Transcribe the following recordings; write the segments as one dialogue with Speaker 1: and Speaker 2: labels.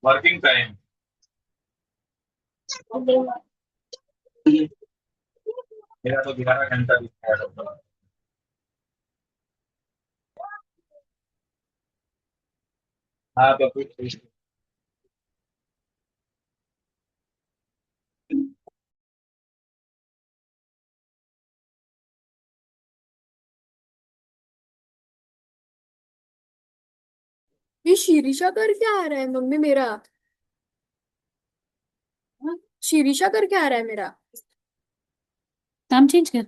Speaker 1: Working time. मेरा तो 11 घंटा दिखाया था। हाँ तो फिर
Speaker 2: ये शीरिशा कर क्या आ रहा है मम्मी मेरा? हाँ? शीरिशा कर क्या आ रहा है मेरा?
Speaker 3: नाम चेंज कर।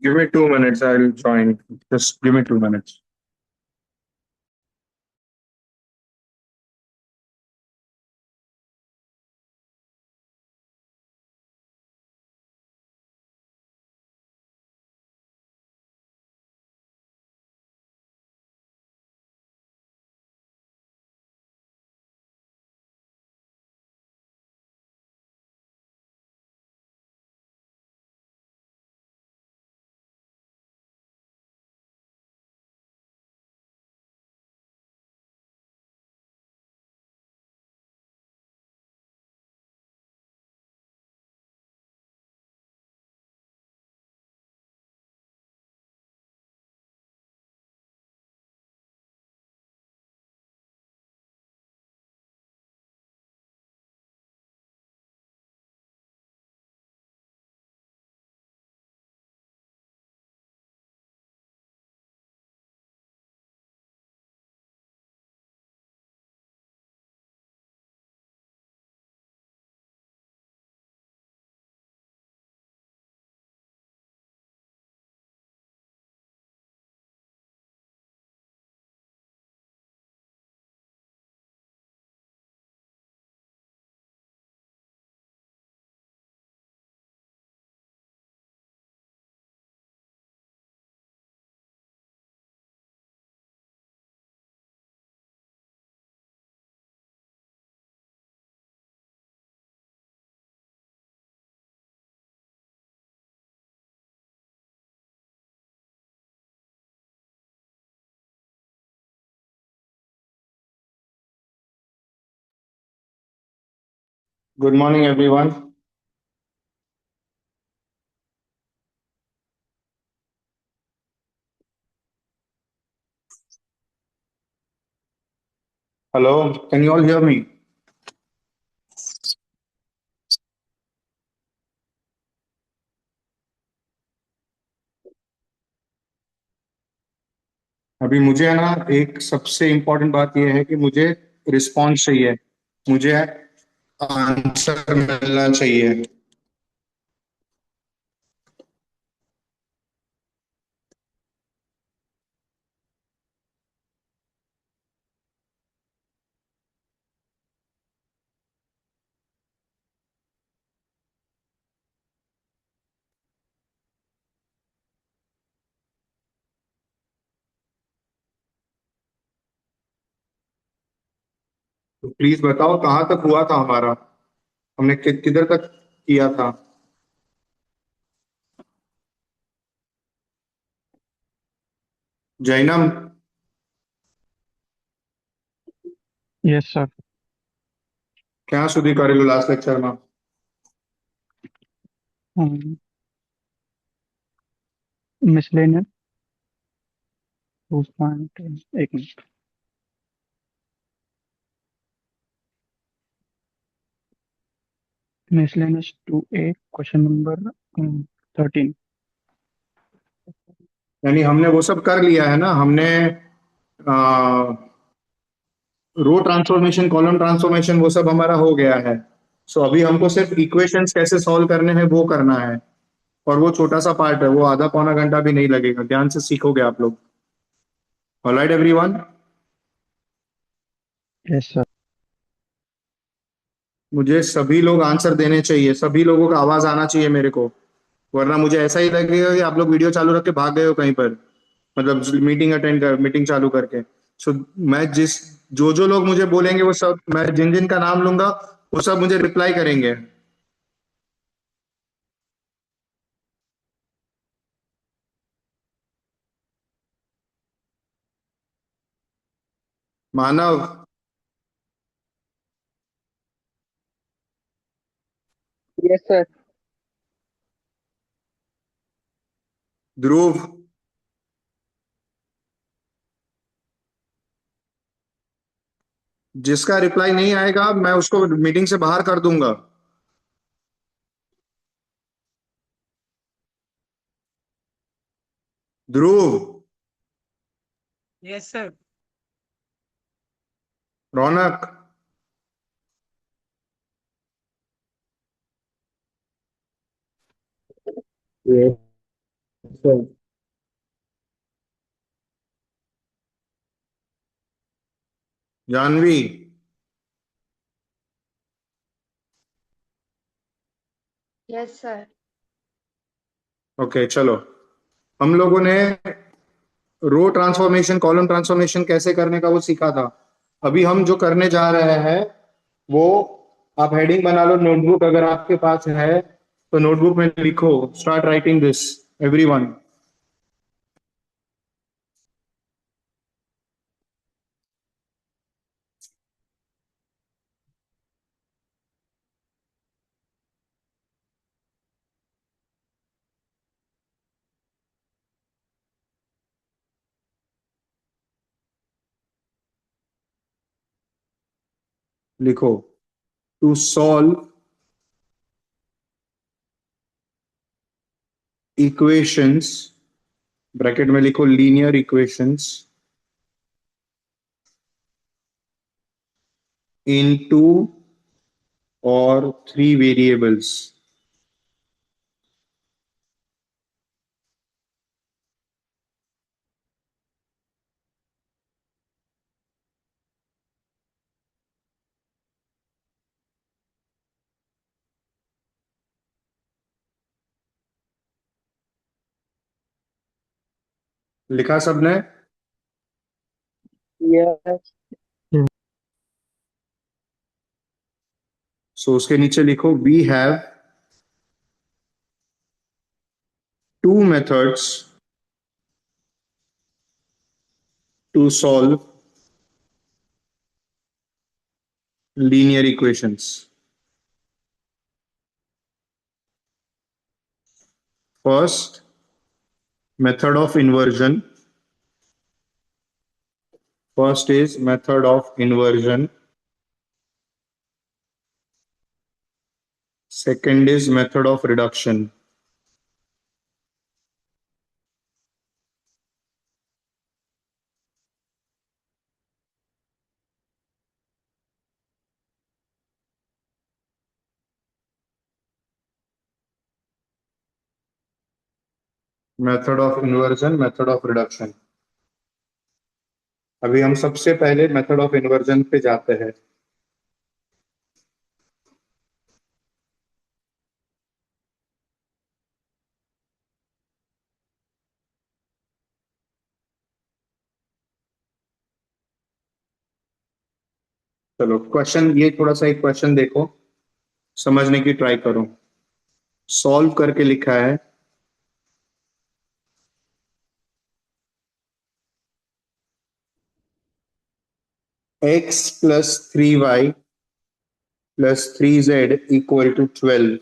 Speaker 1: Give me 2 minutes. I'll join. Just give me 2 minutes. Good morning, everyone. Hello, can you all hear me? अभी मुझे है ना, एक सबसे इम्पोर्टेंट बात यह है कि मुझे रिस्पॉन्स चाहिए, मुझे आंसर मिलना चाहिए। तो प्लीज बताओ कहाँ तक हुआ था हमारा, हमने किधर तक किया था। Jainam,
Speaker 4: Yes, sir.
Speaker 1: क्या સુધી કરેલું લાસ્ટ લેક્ચરમાં?
Speaker 4: Um, miscellaneous 2.1 एक minute miscellaneous 2A question number 13।
Speaker 1: यानी हमने वो सब कर लिया है ना, हमने रो ट्रांसफॉर्मेशन, कॉलम ट्रांसफॉर्मेशन, वो सब हमारा हो गया है। सो अभी हमको सिर्फ इक्वेशंस कैसे सॉल्व करने हैं वो करना है, और वो छोटा सा पार्ट है, वो आधा पौना घंटा भी नहीं लगेगा, ध्यान से सीखोगे आप लोग। Alright everyone,
Speaker 4: yes sir.
Speaker 1: मुझे सभी लोग आंसर देने चाहिए, सभी लोगों का आवाज आना चाहिए मेरे को, वरना मुझे ऐसा ही लगेगा कि आप लोग वीडियो चालू रख के भाग गए हो कहीं पर, मतलब मीटिंग अटेंड कर, मीटिंग चालू करके। सो मैं जो जो लोग मुझे बोलेंगे वो सब, मैं जिन जिन का नाम लूंगा वो सब मुझे रिप्लाई करेंगे। मानव,
Speaker 5: यस सर।
Speaker 1: ध्रुव, जिसका रिप्लाई नहीं आएगा मैं उसको मीटिंग से बाहर कर दूंगा। Dhruv,
Speaker 5: yes sir.
Speaker 1: Raunak,
Speaker 5: yes
Speaker 1: sir. Janvi,
Speaker 2: yes sir.
Speaker 1: Okay चलो। हम लोगों ने रो ट्रांसफॉर्मेशन कॉलम ट्रांसफॉर्मेशन कैसे करने का वो सीखा था। अभी हम जो करने जा रहे हैं वो, आप हेडिंग बना लो, नोटबुक अगर आपके पास है तो नोटबुक में लिखो, स्टार्ट राइटिंग दिस एवरीवन। लिखो, टू सॉल्व इक्वेशंस, ब्रैकेट में लिखो लीनियर इक्वेशंस इन टू और थ्री वेरिएबल्स। लिखा सबने?
Speaker 5: Yes.
Speaker 1: सो उसके नीचे लिखो, we have two methods to solve linear equations. First, method of inversion. First is method of inversion. Second is method of reduction. Method of inversion, method of reduction. अभी हम सबसे पहले method of inversion पे जाते हैं। चलो question, ये थोड़ा सा एक क्वेश्चन देखो, समझने की ट्राई करो। सॉल्व करके लिखा है, x plus 3y plus 3z equal to 12,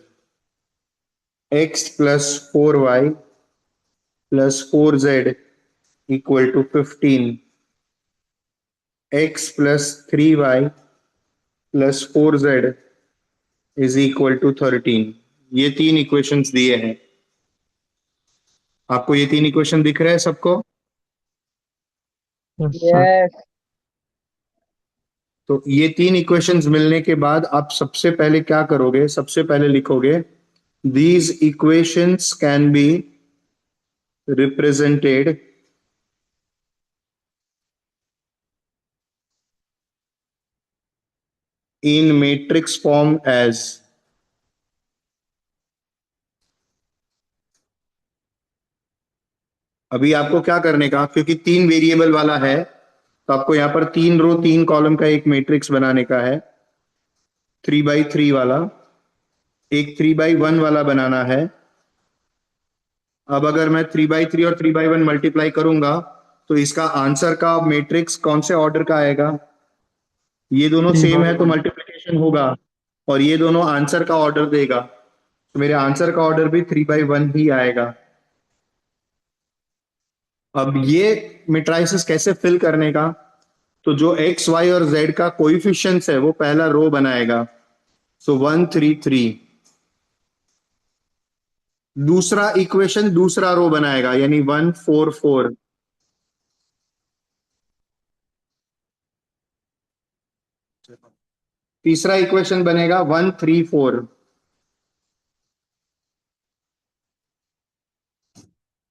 Speaker 1: x plus 4y plus 4z equal to 15, x plus 3y plus 4z is equal to 13। ये तीन इक्वेशंस दिए हैं। आपको ये तीन इक्वेशन दिख रहे हैं सबको?
Speaker 4: Yes, sir.
Speaker 5: Yes.
Speaker 1: तो ये तीन इक्वेशंस मिलने के बाद आप सबसे पहले क्या करोगे? सबसे पहले लिखोगे, these equations can be represented in matrix form as. अभी आपको क्या करने का, क्योंकि तीन वेरिएबल वाला है तो आपको यहां पर तीन रो तीन कॉलम का एक मैट्रिक्स बनाने का है, 3x3 वाला। एक 3x1 वाला बनाना है। अब अगर मैं 3x3 और 3x1 मल्टीप्लाई करूंगा तो इसका आंसर का मैट्रिक्स कौन से ऑर्डर का आएगा? ये दोनों
Speaker 4: Three
Speaker 1: सेम
Speaker 4: by
Speaker 1: है तो
Speaker 4: one.
Speaker 1: मल्टीप्लिकेशन होगा, और ये दोनों आंसर का ऑर्डर देगा, तो मेरे आंसर का ऑर्डर भी 3x1 ही आएगा। अब ये मैट्रिसेस कैसे फिल करने का? तो जो एक्स वाई और जेड का कोइफिशिएंट्स है वो पहला रो बनाएगा, सो 1 3 3। दूसरा इक्वेशन दूसरा रो बनाएगा, यानी 1 4 4। तीसरा इक्वेशन बनेगा 1 3 4।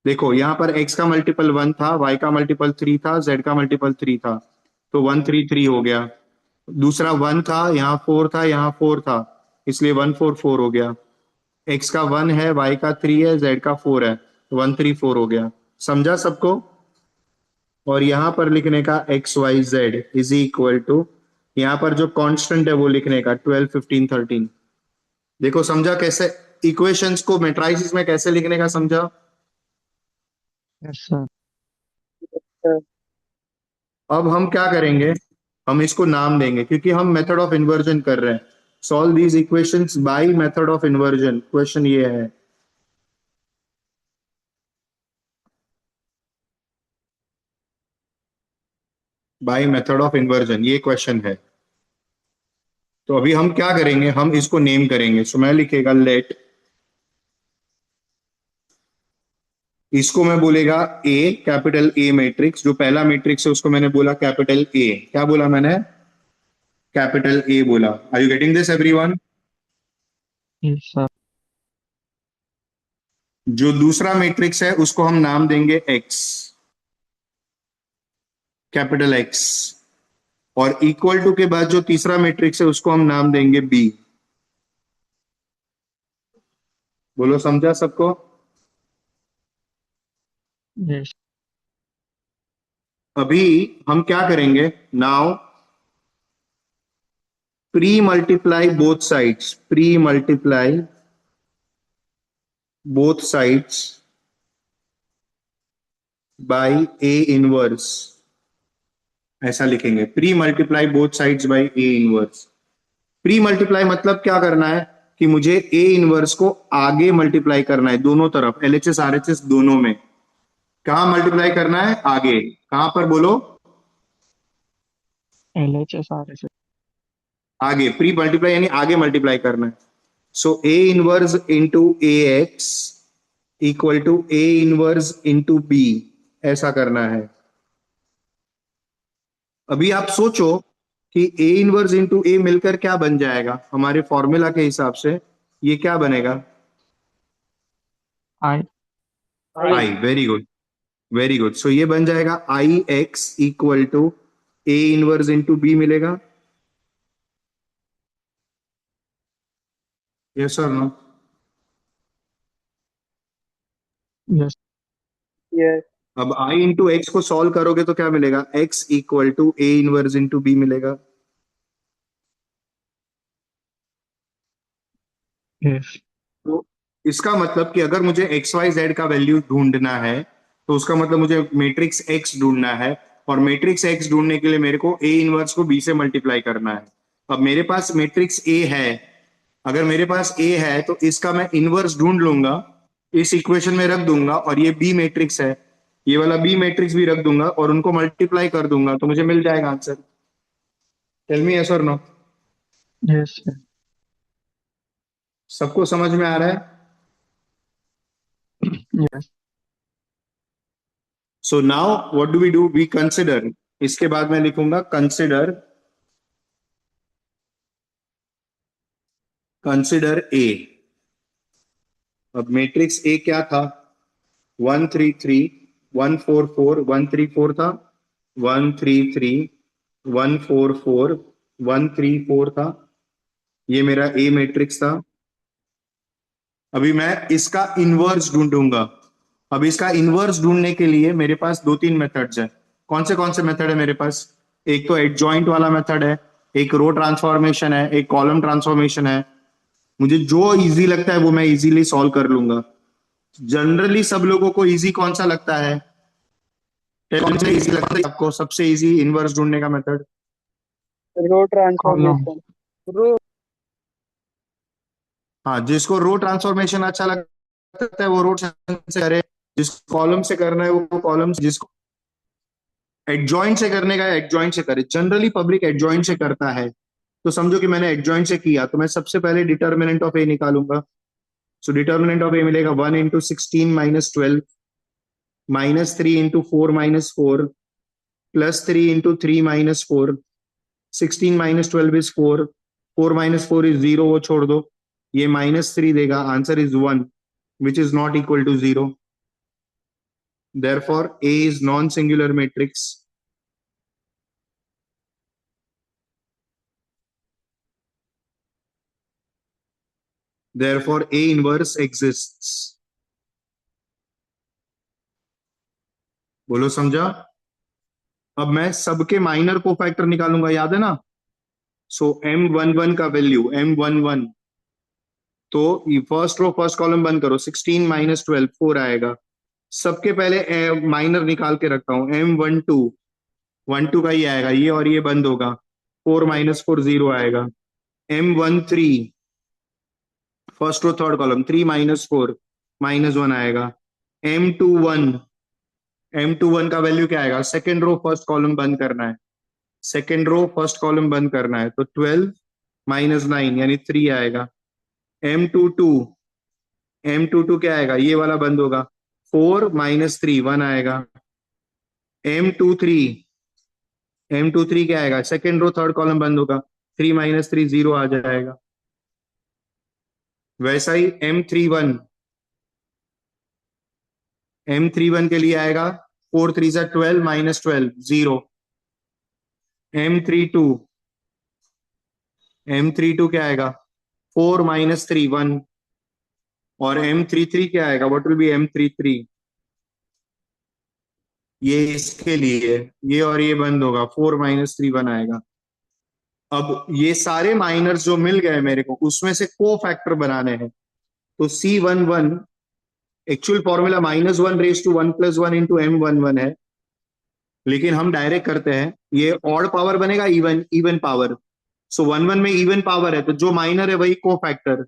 Speaker 1: देखो यहाँ पर x का मल्टीपल 1 था, y का मल्टीपल 3 था, z का मल्टीपल 3 था, तो 1 3 3 हो गया। दूसरा 1 था, यहाँ 4 था, यहाँ 4 था, इसलिए 1 4 4 हो गया। x का 1 है, y का 3 है, z का 4 है, 1 3 4 हो गया। समझा सबको? और यहां पर लिखने का x y z is equal to, यहां पर जो कांस्टेंट है वो लिखने का 12 15 13। देखो समझा कैसे इक्वेशंस को मैट्रिसेस में कैसे लिखने का, समझा?
Speaker 4: Yes, sir.
Speaker 5: sir.
Speaker 1: अब हम क्या करेंगे, हम इसको नाम देंगे क्योंकि हम मेथड ऑफ इन्वर्जन कर रहे हैं। Solve these equations by method of inversion, question ये है। बाय मेथड ऑफ इन्वर्जन ये क्वेश्चन है। तो अभी हम क्या करेंगे, हम इसको नेम करेंगे। सो मैं लिखेगा लेट, इसको मैं बोलेगा ए, कैपिटल ए मैट्रिक्स, जो पहला मैट्रिक्स है उसको मैंने बोला कैपिटल ए। क्या बोला मैंने? कैपिटल ए बोला। Are you getting this everyone?
Speaker 4: Yes, sir.
Speaker 1: जो दूसरा मैट्रिक्स है उसको हम नाम देंगे एक्स, कैपिटल एक्स। और इक्वल टू के बाद जो तीसरा मैट्रिक्स है उसको हम नाम देंगे बी। बोलो समझा सबको?
Speaker 4: Yes.
Speaker 1: अभी हम क्या करेंगे, now pre multiply both sides, pre multiply both sides by A inverse, ऐसा लिखेंगे। Pre multiply both sides by A inverse. Pre multiply मतलब क्या करना है कि मुझे A इनवर्स को आगे मल्टीप्लाई करना है, दोनों तरफ, LHS RHS दोनों में। कहां मल्टीप्लाई करना है? आगे। कहां पर बोलो?
Speaker 4: LHS RHS.
Speaker 1: आगे। प्री मल्टीप्लाई यानी आगे मल्टीप्लाई करना है। So A inverse into AX equal to A inverse into B, ऐसा करना है। अभी आप सोचो कि A इनवर्स इंटू ए मिलकर क्या बन जाएगा हमारे फॉर्मूला के हिसाब से, ये क्या बनेगा?
Speaker 4: I.
Speaker 1: I. Very good, very good. So ये बन जाएगा I X equal to A inverse into B मिलेगा। यस और नो?
Speaker 4: Yes.
Speaker 5: Yes.
Speaker 1: अब आई इंटू एक्स को सॉल्व करोगे तो क्या मिलेगा? X equal to A inverse into B मिलेगा।
Speaker 4: Yes.
Speaker 1: तो इसका मतलब कि अगर मुझे एक्स वाई जेड का वैल्यू ढूंढना है तो उसका मतलब मुझे मैट्रिक्स एक्स ढूंढना है, और मैट्रिक्स एक्स ढूंढने के लिए मेरे को ए इनवर्स को बी से मल्टीप्लाई करना है। अब मेरे पास मैट्रिक्स ए है, अगर मेरे पास ए है तो इसका मैं इनवर्स ढूंढ लूंगा, इस इक्वेशन में रख दूंगा, और ये बी मैट्रिक्स है, ये वाला बी मैट्रिक्स भी रख दूंगा और उनको मल्टीप्लाई कर दूंगा तो मुझे मिल जाएगा आंसर। टेल मी यस और नो?
Speaker 4: Yes, sir.
Speaker 1: सबको समझ में आ रहा है?
Speaker 4: Yes.
Speaker 1: So now what do we consider, इसके बाद मैं लिखूंगा कंसिडर, कंसिडर ए। अब मैट्रिक्स ए क्या था? 1 3 3 1 4 4 1 3 4 था, 1 3 3 1 4 4 1 3 4 था, ये मेरा ए मैट्रिक्स था। अभी मैं इसका इनवर्स ढूंढूंगा। अब इसका इनवर्स ढूंढने के लिए मेरे पास दो तीन मेथड्स हैं। कौन से मेथड है मेरे पास? एक तो एडजॉइंट वाला मेथड है, एक रो ट्रांसफॉर्मेशन है, एक कॉलम ट्रांसफॉर्मेशन है। मुझे जो इजी लगता है वो मैं इजीली सॉल्व कर लूंगा। जनरली सब लोगों को इजी कौन सा लगता है? कौन सा इजी लगता है आपको सबसे इजी इनवर्स ढूंढने का method?
Speaker 5: Row
Speaker 4: Column.
Speaker 5: transformation. Row.
Speaker 1: हाँ, जिसको रो ट्रांसफॉर्मेशन अच्छा लगता है वो रो से करे, जिसको कॉलम से करना है वो कॉलम, जिसको एडजॉइंट से करने का है एडजॉइंट से करे। जनरली पब्लिक एडजॉइंट से करता है, तो समझो कि मैंने एडजॉइंट से किया तो मैं सबसे पहले डिटर्मिनेंट ऑफ ए निकालूंगा। सो डिटर्मिनेंट ऑफ ए मिलेगा 1 into 16 minus 12 minus 3 into 4 minus 4 plus 3 into 3 minus 4। 16 minus 12 is 4, 4 minus 4 is 0, वो छोड़ दो, ये माइनस 3 देगा, answer is 1 which is not equal to 0। Therefore, A is non-singular matrix. Therefore, A inverse exists. बोलो समझा? अब मैं सबके माइनर कोफैक्टर निकालूंगा, याद है ना? सो M11 का वैल्यू M11, तो फर्स्ट रो फर्स्ट कॉलम बंद करो, 16 माइनस 12 4 आएगा। सबके पहले माइनर निकाल के रखता हूं, M12 12 का ही आएगा ये, और ये बंद होगा, 4 माइनस 4 0 आएगा। M13 first row third column 3 minus 4 -1 आएगा। M21 का वैल्यू क्या आएगा? सेकेंड रो फर्स्ट कॉलम बंद करना है, सेकेंड रो फर्स्ट कॉलम बंद करना है, तो 12 -9 यानी 3 आएगा। M22 क्या आएगा? ये वाला बंद होगा, 4 माइनस 3 1 आएगा। M23 क्या आएगा? सेकेंड रो थर्ड कॉलम बंद होगा, 3 माइनस 3 0 आ जाएगा। वैसा ही M31 के लिए आएगा, 4 3 12 माइनस 12 0। M32 क्या आएगा? 4 माइनस 3 1। और M33 क्या आएगा? What will be M33? ये इसके लिए, ये और ये बंद होगा, 4 माइनस 3 1 आएगा। अब ये सारे माइनर्स जो मिल गए मेरे को, उसमें से को फैक्टर बनाने हैं, तो C11 actual formula -1 + 1 into M11 है, लेकिन हम डायरेक्ट करते हैं, ये ऑड पावर बनेगा इवन पावर। सो 11 में इवन पावर है, तो जो माइनर है वही को फैक्टर।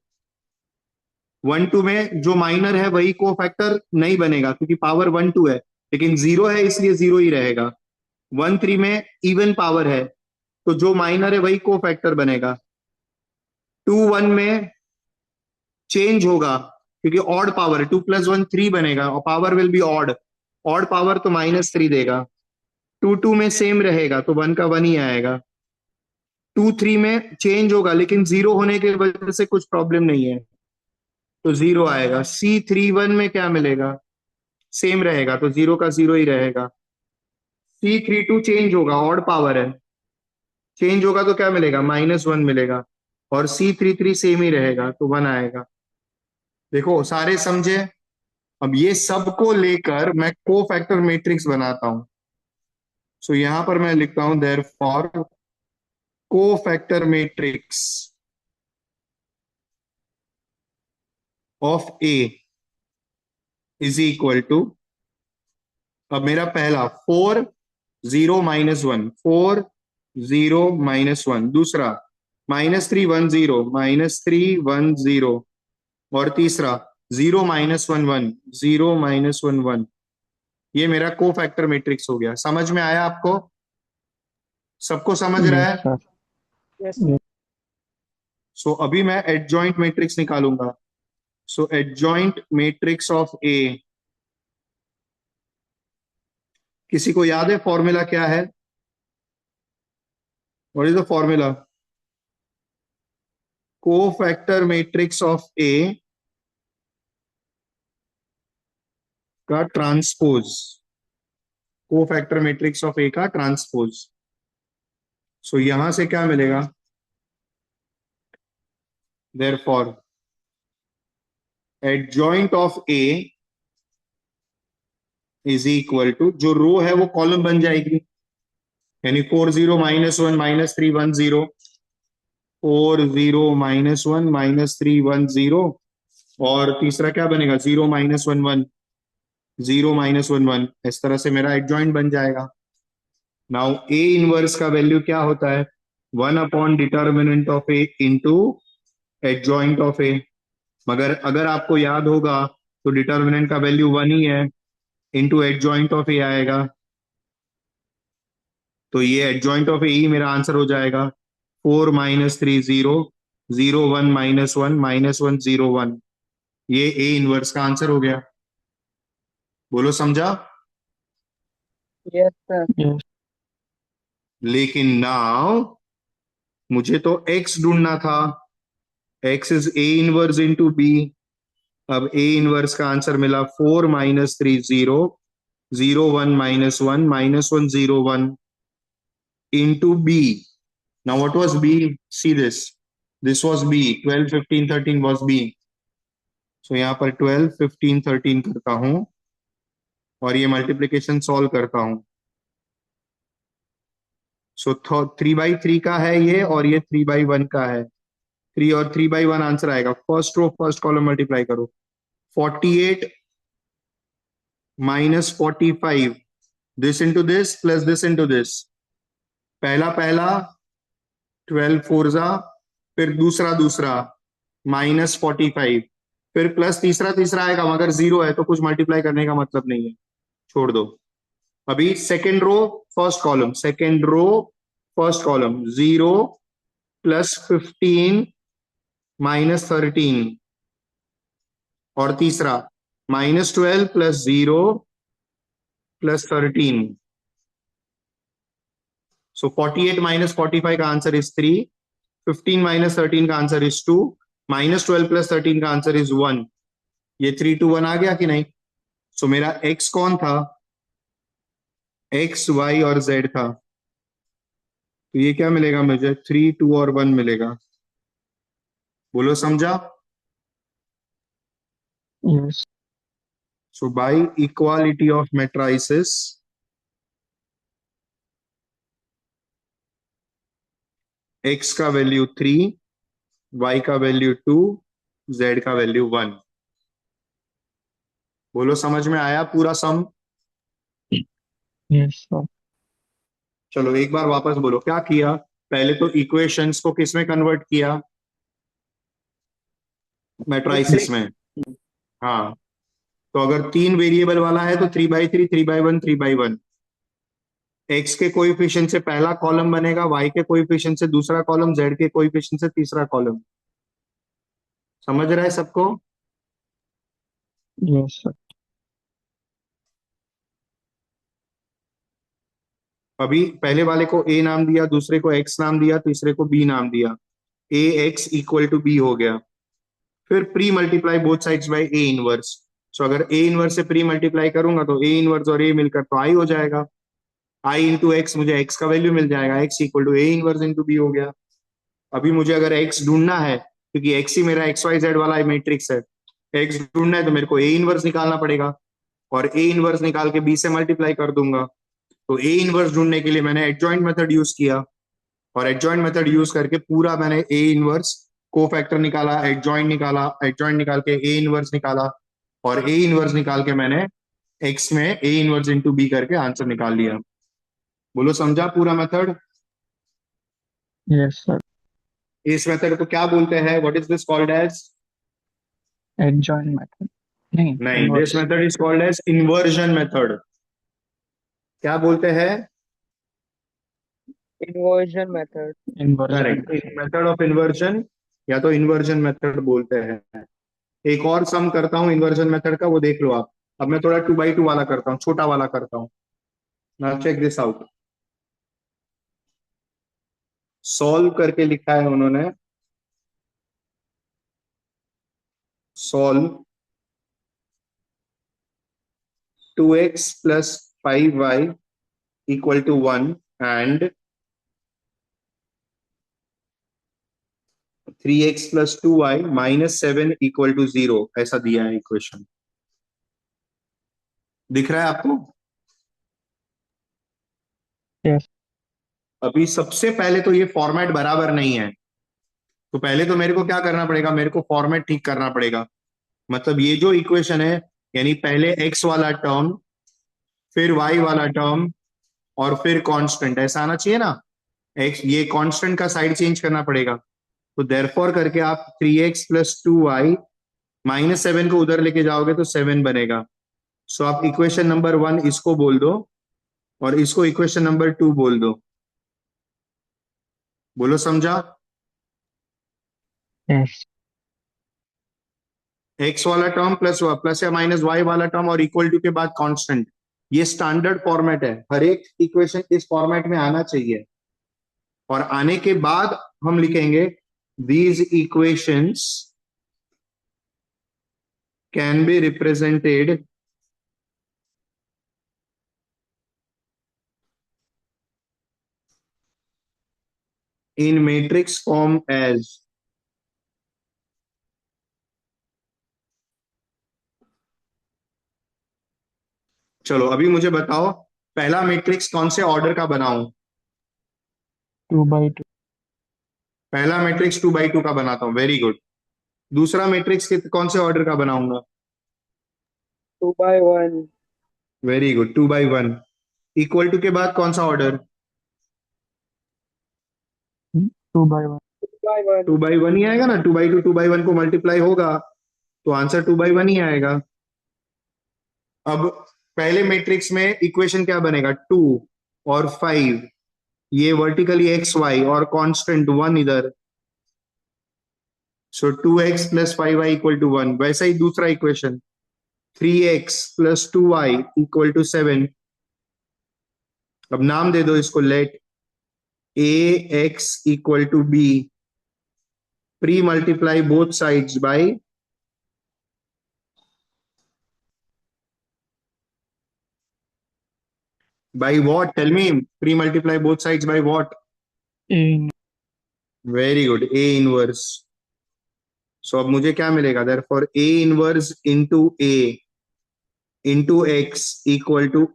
Speaker 1: 12 में जो माइनर है वही को फैक्टर नहीं बनेगा, क्योंकि पावर 12 है, लेकिन 0 है इसलिए 0 ही रहेगा। 13 में इवन पावर है, तो जो माइनर है वही को फैक्टर बनेगा। 21 में चेंज होगा, क्योंकि ऑड पावर, 2 + 1 3 बनेगा, और power will be odd power, तो -3 देगा। 22 में सेम रहेगा, तो 1 का 1 ही आएगा। 23 में चेंज होगा, लेकिन 0 होने की वजह से कुछ प्रॉब्लम नहीं है, तो 0 आएगा। C31 में क्या मिलेगा? सेम रहेगा, तो 0 का 0 ही रहेगा। C32 चेंज होगा, ऑड पावर है, चेंज होगा तो क्या मिलेगा? -1 मिलेगा। और C33 सेम ही रहेगा, तो 1 आएगा। देखो सारे समझे? अब ये सबको लेकर मैं को फैक्टर मैट्रिक्स बनाता हूं। सो यहां पर मैं लिखता हूं, therefore cofactor matrix of A is equal to, अब मेरा पहला 4 0 -1 4 0 -1, दूसरा -3 1 0 -3 1 0, और तीसरा 0 -1 1 0 -1 1। ये मेरा को फैक्टर मैट्रिक्स हो गया। समझ में आया आपको? सबको समझ रहा
Speaker 4: Yes,
Speaker 1: है?
Speaker 4: sir.
Speaker 5: Yes.
Speaker 1: सो अभी मैं एडजॉइंट मैट्रिक्स निकालूंगा। सो एडजॉइंट मैट्रिक्स ऑफ ए, किसी को याद है फॉर्मूला क्या है? What is the formula? को फैक्टर मैट्रिक्स ऑफ ए का ट्रांसपोज, को फैक्टर मैट्रिक्स ऑफ ए का ट्रांसपोज। सो यहां से क्या मिलेगा? Therefore adjoint of A is equal to, जो रो है वो कॉलम बन जाएगी, यानी 4 0 -1 -3 1 0, 4 0 -1 -3 1 0, और तीसरा क्या बनेगा? 0 -1 1 0 -1 1। इस तरह से मेरा एडजॉइंट बन जाएगा। नाउ ए इनवर्स का वैल्यू क्या होता है? 1 determinant of A into adjoint of A. मगर अगर आपको याद होगा तो डिटर्मिनेंट का वैल्यू 1 ही है, इंटू एडजॉइंट ऑफ ए आएगा, तो ये एडजॉइंट ऑफ ए ही मेरा आंसर हो जाएगा। 4 -3 0 0 1 -1 -1 0 1, ये ए इनवर्स का आंसर हो गया। बोलो समझा?
Speaker 5: Yes, sir.
Speaker 4: Yes.
Speaker 1: लेकिन नाउ मुझे तो x ढूंढना था, x is A inverse into B. अब ए इनवर्स का आंसर मिला 4 -3 0 0 1 minus 1 minus 1 0 1 into B. Now what was B? See this. This was B. 12 15 13 was B. So यहाँ पर 12 15 13 करता हूं और ये मल्टीप्लीकेशन सॉल्व करता हूं. सो 3/3 का है ये और ये 3/1 का है. 3 और 3/1 आंसर आएगा. First row first column multiply करो. 48 minus 45. This into this plus this into this. पहला पहला 12 फोरजा, फिर दूसरा दूसरा -45, फिर प्लस तीसरा तीसरा आएगा, मगर जीरो है तो कुछ मल्टीप्लाई करने का मतलब नहीं है, छोड़ दो. अभी second row first column, second row first column 0 + 15 - 13 और तीसरा -12 + 0 + 13. So 48 - 45 का आंसर इज 3, 15 - 13 का आंसर इज 2, -12 + 13 का आंसर इज 1. ये 3 2 1 आ गया कि नहीं? सो मेरा x कौन था? x, y और z था. तो ये क्या मिलेगा मुझे? 3 2 और 1 मिलेगा. बोलो समझा?
Speaker 4: Yes.
Speaker 1: So bye equality of matrices x का वैल्यू 3, y का वैल्यू 2, z का वैल्यू 1. बोलो समझ में आया पूरा सम?
Speaker 4: Yes, sir.
Speaker 1: चलो एक बार वापस बोलो क्या किया. पहले तो इक्वेशंस को किस में कन्वर्ट किया? मैट्रिसेस में. हाँ, तो अगर 3 वेरिएबल वाला है तो 3/3 3/1 3/1. x के कोएफिशिएंट से पहला कॉलम बनेगा, y के कोएफिशिएंट से दूसरा कॉलम, z के कोएफिशिएंट से तीसरा कॉलम. समझ रहा है सबको?
Speaker 4: Yes, sir.
Speaker 1: अभी पहले वाले को a नाम दिया, दूसरे को x नाम दिया, तीसरे को b नाम दिया. ax = b हो गया. फिर pre multiply both sides by a inverse. So अगर a इनवर्स से प्री मल्टीप्लाई करूंगा तो a इनवर्स और a मिलकर तो i हो जाएगा. i इंटू एक्स, मुझे x का वैल्यू मिल जाएगा. x = a inverse into b हो गया. अभी मुझे अगर x ढूंढना है, क्योंकि x ही मेरा XYZ वाला मैट्रिक्स है, x ढूंढना है तो मेरे को a इनवर्स निकालना पड़ेगा और a इनवर्स निकाल के b से मल्टीप्लाई कर दूंगा. तो a इनवर्स ढूंढने के लिए मैंने एडजॉइंट मेथड यूज किया और एडजॉइंट मेथड यूज करके पूरा मैंने a इनवर्स कोफैक्टर निकाला, एडजॉइंट निकाला, एडजॉइंट निकाल के a इनवर्स निकाला और a इनवर्स निकाल के मैंने x में a इनवर्स इंटू b करके आंसर निकाल लिया. बोलो समझा पूरा मेथड?
Speaker 4: Yes, sir.
Speaker 1: इस मेथड को क्या बोलते हैं? What is this called as?
Speaker 4: Adjoint method. नहीं,
Speaker 1: नहीं,
Speaker 4: inverse.
Speaker 1: This method is called as inversion method. क्या बोलते हैं?
Speaker 5: Inversion method.
Speaker 4: Inversion
Speaker 1: correct,
Speaker 4: method.
Speaker 1: Method of inversion या तो इन्वर्जन मेथड बोलते हैं. एक और सम करता हूं इन्वर्जन मेथड का, वो देख लो आप. अब मैं थोड़ा 2/2 वाला करता हूँ, छोटा वाला करता हूँ. Now check this out. Solve करके लिखा है उन्होंने. Solve 2x + 5y = 1 and 3x + 2y - 7 = 0. ऐसा दिया है इक्वेशन. दिख रहा है आपको?
Speaker 4: Yes.
Speaker 1: अभी सबसे पहले तो ये फॉर्मेट बराबर नहीं है, तो पहले तो मेरे को क्या करना पड़ेगा? मेरे को फॉर्मेट ठीक करना पड़ेगा. मतलब ये जो इक्वेशन है, यानी पहले x वाला टर्म, फिर y वाला टर्म और फिर कांस्टेंट, ऐसा आना चाहिए ना. x, ये कांस्टेंट का साइड चेंज करना पड़ेगा. तो देयरफॉर करके आप 3x + 2y - 7 को उधर लेके जाओगे तो 7 बनेगा. सो आप इक्वेशन नंबर 1 इसको बोल दो और इसको इक्वेशन नंबर 2 बोल दो. बोलो समझा?
Speaker 4: Yes.
Speaker 1: x वाला टर्म प्लस या माइनस y वाला टर्म और इक्वल टू के बाद कांस्टेंट. ये स्टैंडर्ड फॉर्मेट है, हर एक इक्वेशन इस फॉर्मेट में आना चाहिए. और आने के बाद हम लिखेंगे these equations can be represented in matrix form as चलो अभी मुझे बताओ पहला मैट्रिक्स कौन से ऑर्डर का बनाऊं।
Speaker 4: 2 by 2.
Speaker 1: पहला मैट्रिक्स 2 by 2 का बनाता हूं, वेरी गुड। दूसरा मैट्रिक्स कौन से ऑर्डर का बनाऊंगा।
Speaker 5: 2 by 1.
Speaker 1: Very good, 2 by 1। Equal to के बाद कौन सा ऑर्डर।
Speaker 4: 2 by 1.
Speaker 5: 2 by 1.
Speaker 1: 2 by 1 ही आएगा ना, 2 by 1 को मल्टीप्लाई होगा तो आंसर 2 by 1 ही आएगा। अब पहले मैट्रिक्स में इक्वेशन क्या बनेगा, 2 और 5, ये वर्टिकली एक्स वाई और कांस्टेंट 1 इधर, सो 2x + 5y = 1। वैसा ही दूसरा इक्वेशन 3x + 2y = 7। अब नाम दे दो इसको, let ax = b, pre multiply both sides by what, tell me, pre multiply both sides by what।
Speaker 4: A.
Speaker 1: Very good, a inverse. So अब मुझे क्या मिलेगा, therefore a inverse into a into x =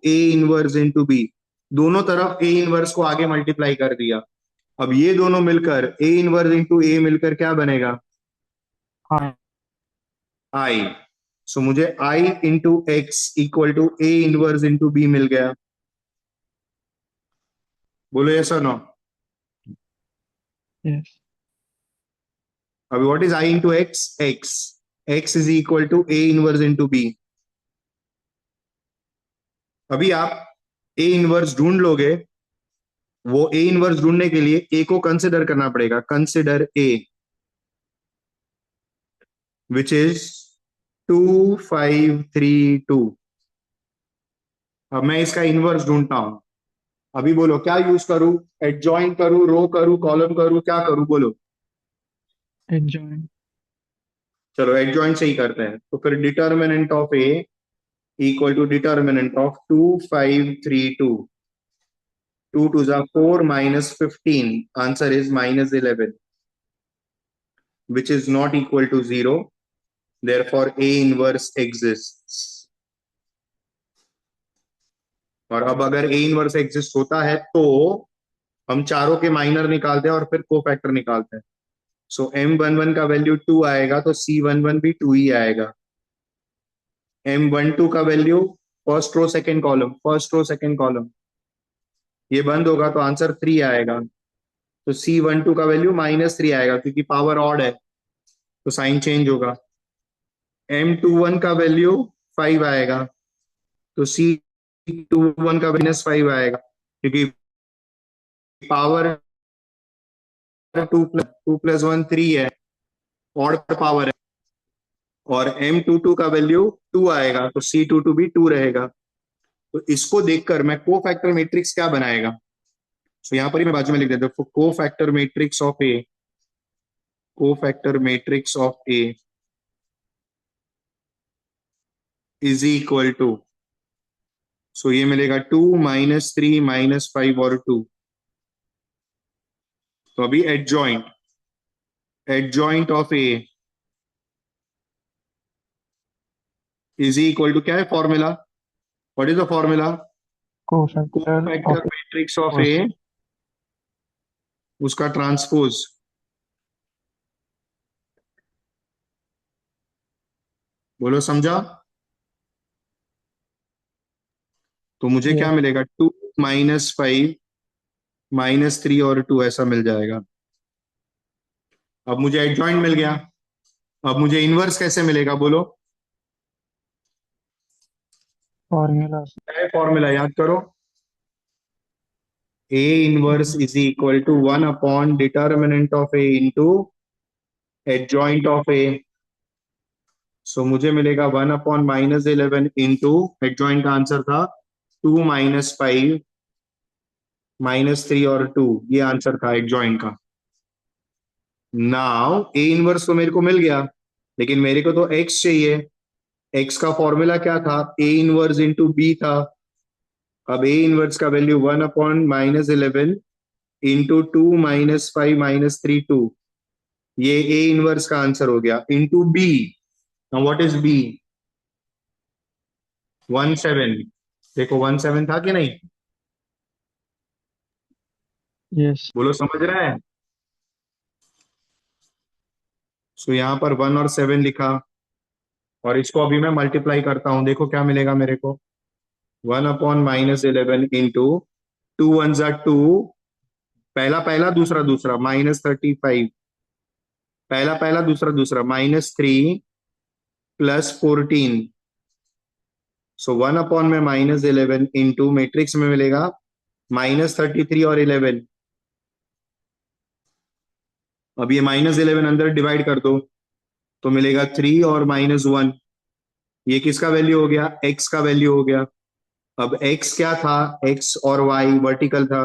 Speaker 1: a inverse into b। दोनों तरफ a inverse को आगे multiply कर दिया। अब ये दोनों मिलकर a इनवर्स into a मिलकर क्या बनेगा,
Speaker 4: I.
Speaker 1: i। सो मुझे i into x = a inverse into b मिल गया। बोलो यस और नो।
Speaker 4: Yes.
Speaker 1: अभी what is i into x, x is equal to a inverse into b। अभी आप a इनवर्स ढूंढ लोगे, वो a इनवर्स ढूंढने के लिए a को कंसिडर करना पड़ेगा, कंसिडर a विच इज 2 5 3 2। अब मैं इसका इनवर्स ढूंढता हूं। अभी बोलो क्या यूज करूं, एडजॉइन करूं, रो करूं, कॉलम करूं, क्या करूं, बोलो।
Speaker 4: Adjoin.
Speaker 1: चलो एडजॉइन से ही करते हैं, तो फिर determinant of a = determinant of 2 5 3 2। 2 2s are 4 minus 15, answer is -11, which is not equal to 0, therefore a inverse exists। और अब अगर a इनवर्स एग्जिस्ट होता है तो हम चारों के माइनर निकालते हैं और फिर कोफैक्टर निकालते हैं। सो m11 का वैल्यू 2 आएगा तो c11 भी 2 ही आएगा। m12 का value first row second column, first row second column, ये बंद होगा तो आंसर 3 आएगा। तो c12 का वैल्यू -3 आएगा क्योंकि पावर ऑड है तो साइन चेंज होगा। m21 का वैल्यू 5 आएगा तो c21 का -5 आएगा क्योंकि पावर 2 + 1 3 है, ऑड पावर है। और m22 का वैल्यू 2 आएगा तो c22 भी 2 रहेगा। तो इसको देखकर मैं कोफैक्टर मैट्रिक्स क्या बनाएगा, तो यहां पर ही मैं बाजू में लिख देता हूं, cofactor matrix of A, cofactor matrix of A is equal to, so ये मिलेगा 2 -3 -5 और 2। तो अभी adjoint of A is equal to, क्या है formula, what is the formula,
Speaker 4: Cofactor
Speaker 1: cofactor
Speaker 4: of
Speaker 1: matrix of A उसका ट्रांसपोज। बोलो समझा। तो मुझे क्या
Speaker 4: Yes.
Speaker 1: मिलेगा, 2 -5 -3 और 2 ऐसा मिल जाएगा। अब मुझे एडजॉइंट मिल गया, अब मुझे इनवर्स कैसे मिलेगा, बोलो।
Speaker 4: Formula.
Speaker 1: क्या है फॉर्मूला, याद करो। A inverse is equal to 1 determinant of A into adjoint of A। So मुझे मिलेगा 1/-11 इंटू एडजॉइंट का आंसर था 2 -5 -3 और 2, ये आंसर था एडजॉइंट का। नाउ A इनवर्स तो मेरे को मिल गया, लेकिन मेरे को तो x चाहिए। x का फॉर्मूला क्या था, A इनवर्स इंटू B था। अब A इनवर्स का वैल्यू 1/-11 इंटू 2 - 5 - 3 2, ये ए इनवर्स का आंसर हो गया, into B. What is B? 17। देखो 17 था कि नहीं?
Speaker 4: Yes.
Speaker 1: बोलो, समझ रहा है? सो यहां पर 1 और 7 लिखा, और इसको अभी मैं मल्टीप्लाई करता हूं, देखो क्या मिलेगा मेरे को। 1/-11 इंटू 2 × 1 = 2, पहला पहला दूसरा दूसरा -35, पहला पहला दूसरा दूसरा -3 + 14। सो 1/ में -11 इंटू मैट्रिक्स में मिलेगा -33 और 11। अब ये -11 अंदर डिवाइड कर दो तो मिलेगा 3 और -1। ये किसका वैल्यू हो गया? x का वैल्यू हो गया। अब x क्या था? x और y वर्टिकल था,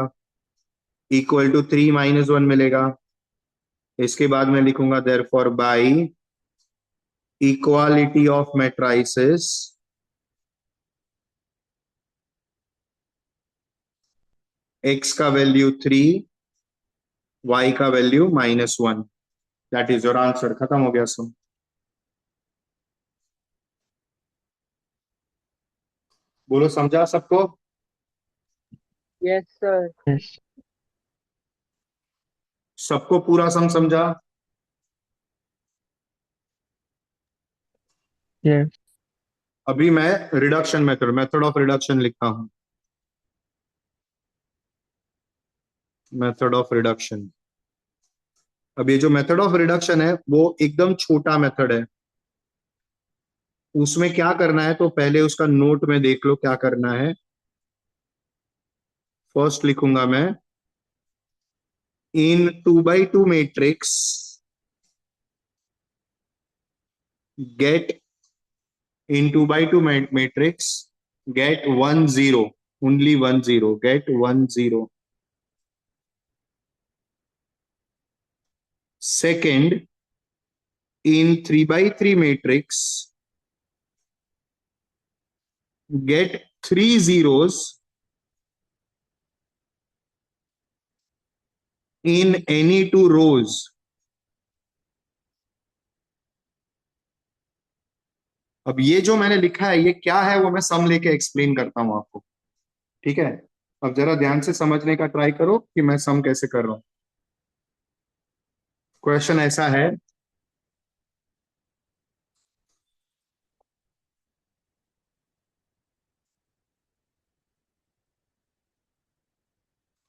Speaker 1: इक्वल टू 3 - 1 मिलेगा। इसके बाद मैं लिखूंगा therefore by equality of matrices, x का वैल्यू 3, y का value -1। That is your answer. खत्म हो गया सम। बोलो, समझा सबको?
Speaker 5: Yes, sir.
Speaker 4: Yes.
Speaker 1: सबको पूरा सम समझा?
Speaker 4: Yes.
Speaker 1: अभी मैं रिडक्शन मेथड ऑफ रिडक्शन लिखता हूं। Method of reduction. अब ये जो मेथड ऑफ रिडक्शन है वो एकदम छोटा मेथड है। उसमें क्या करना है तो पहले उसका नोट में देख लो क्या करना है। फर्स्ट लिखूंगा मैं, in 2x2 matrix get, in 2x2 matrix get 1 0, only 1 0, get 1 0। Second, in 3x3 matrix get 3 zeros in any 2 rows। अब ये जो मैंने लिखा है ये क्या है वो मैं सम लेके एक्सप्लेन करता हूं आपको, ठीक है? अब जरा ध्यान से समझने का ट्राई करो कि मैं सम कैसे कर रहा हूं। क्वेश्चन ऐसा है,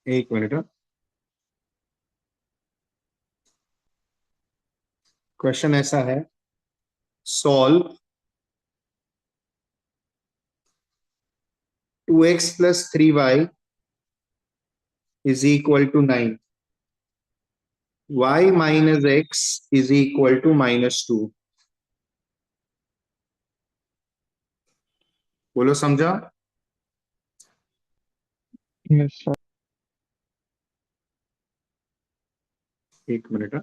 Speaker 1: एक मिनट। क्वेश्चन ऐसा है, solve 2x + 3y = 9, y - x = -2। बोलो, समझा?
Speaker 4: Yes, sir.
Speaker 1: एक मिनट।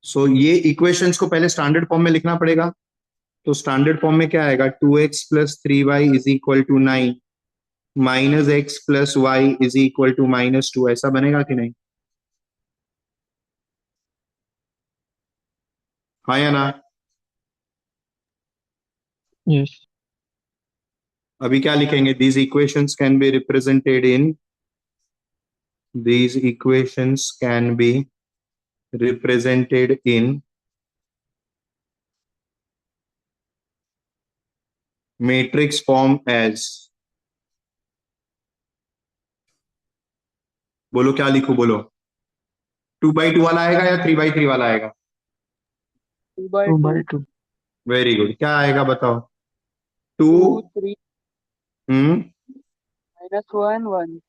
Speaker 1: सो ये इक्वेशंस को पहले स्टैंडर्ड फॉर्म में लिखना पड़ेगा। तो स्टैंडर्ड फॉर्म में क्या आएगा? 2x + 3y = 9 -x + y = -2। ऐसा बनेगा कि नहीं? हाँ या ना?
Speaker 4: Yes.
Speaker 1: अभी क्या लिखेंगे? These equations can be represented in, these equations can be represented in matrix form as। बोलो क्या लिखूं? बोलो, 2x2 वाला आएगा या 3x3 वाला आएगा?
Speaker 5: 2 by
Speaker 4: 2
Speaker 5: 2.
Speaker 4: by 2.
Speaker 1: Very good. क्या आएगा बताओ? 2।
Speaker 5: 2, 3,
Speaker 1: हम्म,
Speaker 5: -1, 1.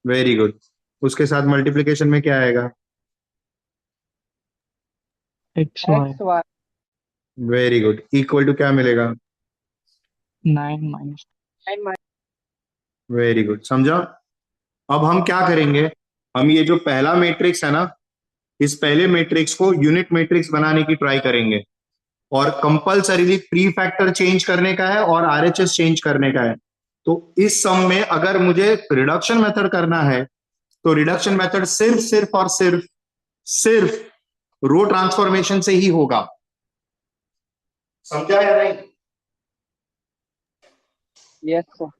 Speaker 1: Very good. उसके साथ मल्टीप्लिकेशन में क्या आएगा?
Speaker 4: XY.
Speaker 5: X, Y.
Speaker 1: Very good. Equal to क्या मिलेगा?
Speaker 4: 9 -
Speaker 5: 9 minus
Speaker 1: वेरी गुड, समझा? अब हम क्या करेंगे, हम ये जो पहला मैट्रिक्स है ना, इस पहले मैट्रिक्स को यूनिट मैट्रिक्स बनाने की ट्राई करेंगे, और कंपलसरीली प्री फैक्टर चेंज करने का है और आरएचएस चेंज करने का है। तो इस सम में अगर मुझे रिडक्शन मेथड करना है तो रिडक्शन मेथड सिर्फ सिर्फ और सिर्फ सिर्फ रो ट्रांसफॉर्मेशन से ही होगा। समझा या नहीं?
Speaker 5: Yes, sir.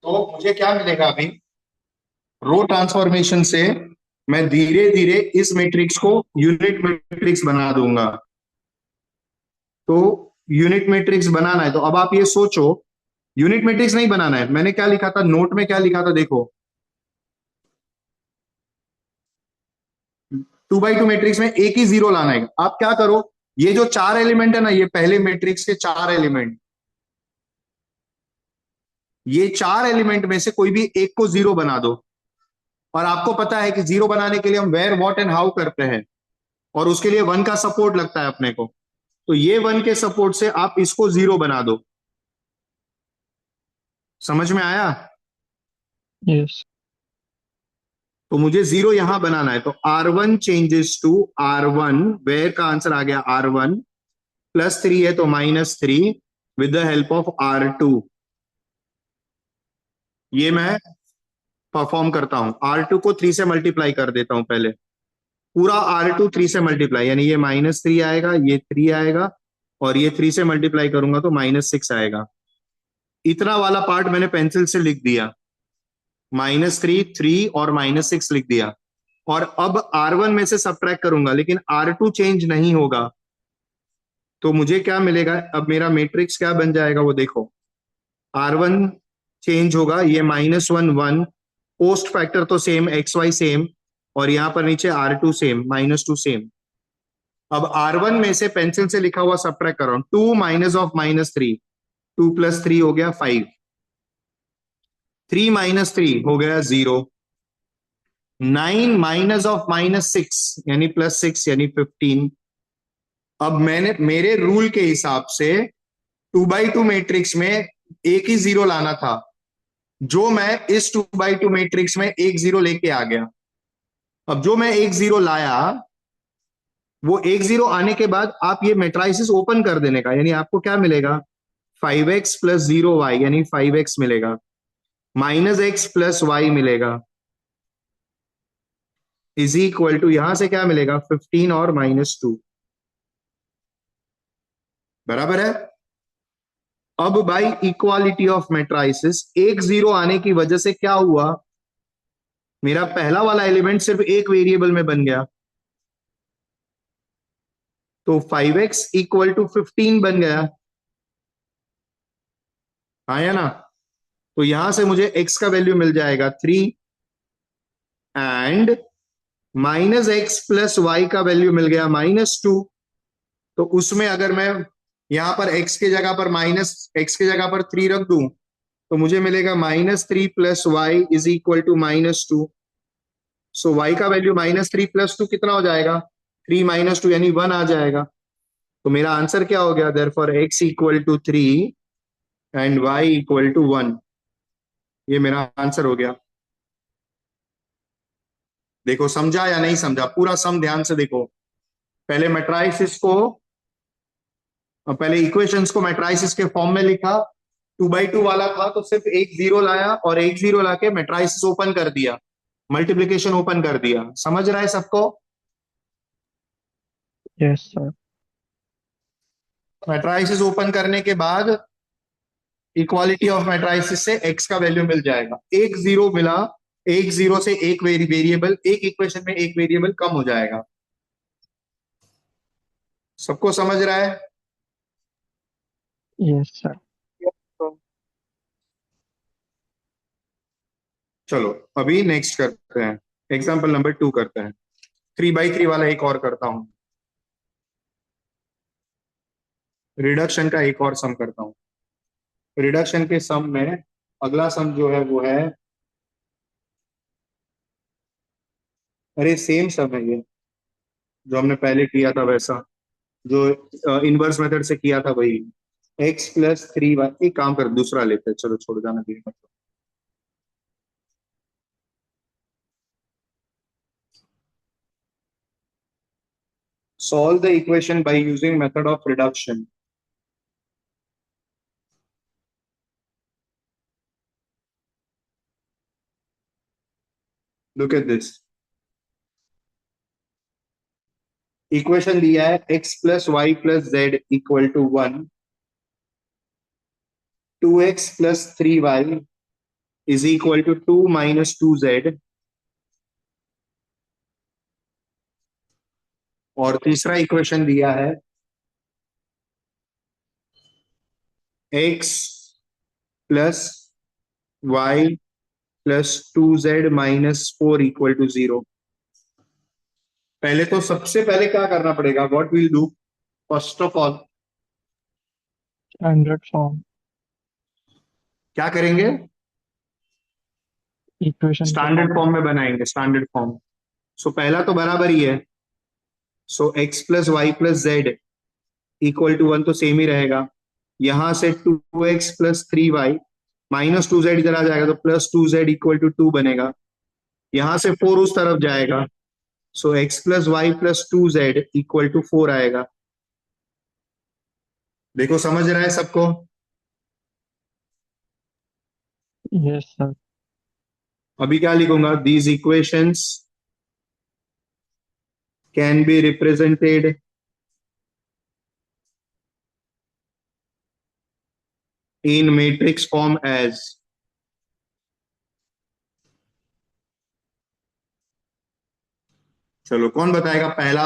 Speaker 1: तो मुझे क्या मिलेगा अभी, रो ट्रांसफॉर्मेशन से मैं धीरे धीरे इस मैट्रिक्स को यूनिट मैट्रिक्स बना दूंगा। तो यूनिट मैट्रिक्स बनाना है, तो अब आप ये सोचो, यूनिट मैट्रिक्स नहीं बनाना है, मैंने क्या लिखा था नोट में, क्या लिखा था देखो, 2x2 मैट्रिक्स में एक ही जीरो लाना है। आप क्या करो, ये जो चार एलिमेंट है ना, ये पहले मैट्रिक्स के चार एलिमेंट, ये चार एलिमेंट में से कोई भी एक को जीरो बना दो। और आपको पता है कि जीरो बनाने के लिए हम वेयर व्हाट एंड हाउ करते हैं, और उसके लिए वन का सपोर्ट लगता है अपने को। तो ये वन के सपोर्ट से आप इसको जीरो बना दो। समझ में आया?
Speaker 4: Yes.
Speaker 1: तो मुझे जीरो यहां बनाना है, तो R1 changes to R1, where का आंसर आ गया R1, +3 है तो -3 with the help of R2। ये मैं परफॉर्म करता हूं, R2 को 3 से मल्टीप्लाई कर देता हूं पहले, पूरा R2 3 से मल्टीप्लाई, यानी ये -3 आएगा, ये 3 आएगा, और ये 3 से मल्टीप्लाई करूंगा तो -6 आएगा। इतना वाला पार्ट मैंने पेंसिल से लिख दिया, -3, 3 और -6 लिख दिया। और अब R1 में से सब्ट्रैक्ट करूंगा, लेकिन R2 चेंज नहीं होगा। तो मुझे क्या मिलेगा, अब मेरा मैट्रिक्स क्या बन जाएगा वो देखो, R1 चेंज होगा, ये -1 1, पोस्ट फैक्टर तो सेम, XY सेम, और यहां पर नीचे R2 सेम, -2 सेम। अब R1 में से पेंसिल से लिखा हुआ सब्ट्रैक्ट कर रहा हूं, 2 माइनस ऑफ -3, 2 + 3 हो गया 5, 3 - 3 हो गया 0, 9 माइनस ऑफ -6 यानी +6 यानी 15। अब मैंने मेरे रूल के हिसाब से 2x2 मैट्रिक्स में एक ही जीरो लाना था, जो मैं इस 2x2 मैट्रिक्स में एक जीरो लेके आ गया। अब जो मैं एक जीरो लाया, वो एक जीरो आने के बाद आप ये मैट्राइसिस ओपन कर देने का, यानी आपको क्या मिलेगा, 5x + 0y यानी 5x मिलेगा, -x + y मिलेगा, इज इक्वल टू यहां से क्या मिलेगा, 15 और -2, बराबर है। अब बाई इक्वालिटी ऑफ मैट्राइसिस एक जीरो आने की वजह से क्या हुआ, मेरा पहला वाला एलिमेंट सिर्फ एक वेरिएबल में बन गया, तो 5x = 15 बन गया, आया ना। तो यहां से मुझे x का वैल्यू मिल जाएगा 3, एंड -x + y का वैल्यू मिल गया -2। तो उसमें अगर मैं यहां पर x की जगह पर -x की जगह पर 3 रख दूं, तो मुझे मिलेगा -3 + y = -2। सो y का वैल्यू -3 + 2 कितना हो जाएगा, 3 - 2 यानी 1 आ जाएगा। तो मेरा आंसर क्या हो गया, देयरफॉर x = 3 एंड y = 1। ये मेरा आंसर हो गया। देखो समझा या नहीं समझा, पूरा सम ध्यान से देखो। पहले मैट्राइसिस को, पहले इक्वेशंस को मैट्राइसिस के फॉर्म में लिखा, 2x2 वाला था तो सिर्फ एक जीरो लाया, और एक जीरो लाके मैट्राइसिस ओपन कर दिया, मल्टीप्लीकेशन ओपन कर दिया। समझ रहा है सबको?
Speaker 4: Yes, sir.
Speaker 1: मैट्राइसिस ओपन करने के बाद इक्वालिटी ऑफ मैट्राइसिस से x का वैल्यू मिल जाएगा, एक जीरो मिला, एक जीरो से एक वेरिएबल, एक इक्वेशन में एक वेरिएबल कम हो जाएगा। सबको समझ रहा है?
Speaker 4: Yes, sir.
Speaker 5: Yes, sir.
Speaker 1: चलो अभी नेक्स्ट करते हैं, एग्जाम्पल नंबर 2 करते हैं। 3x3 वाला एक और करता हूं, रिडक्शन का एक और सम करता हूं। रिडक्शन के सम में अगला सम जो है वो है, अरे सेम सम है ये, जो हमने पहले किया था वैसा, जो इनवर्स मेथड से किया था वही। x प्लस 3y, एक काम कर दूसरा लेते हैं, चलो छोड़ जाना भी मतलब। Solve the equation by using method of reduction. Look at this. Equation दिया है x plus y plus z equal to 1, 2x plus 3y is equal to 2 minus 2z, और तीसरा इक्वेशन दिया है x plus y plus 2z minus 4 equal to 0। पहले तो सबसे पहले क्या करना पड़ेगा, what will do first of all,
Speaker 4: Standard form.
Speaker 1: क्या करेंगे,
Speaker 4: Equation को
Speaker 1: स्टैंडर्ड
Speaker 4: form.
Speaker 1: फॉर्म में बनाएंगे, स्टैंडर्ड फॉर्म। सो पहला तो बराबर ही है, so x plus y plus z equal to 1 तो सेम ही रहेगा। यहां से 2x plus 3y minus 2z इधर आ जाएगा तो प्लस 2z इक्वल टू 2 बनेगा। यहां से 4 उस तरफ जाएगा, so x plus y plus 2z equal to 4 आएगा। देखो समझ रहा है सबको।
Speaker 4: Yes, sir.
Speaker 1: अभी क्या लिखूंगा, these equations can be represented in matrix form as, चलो कौन बताएगा पहला,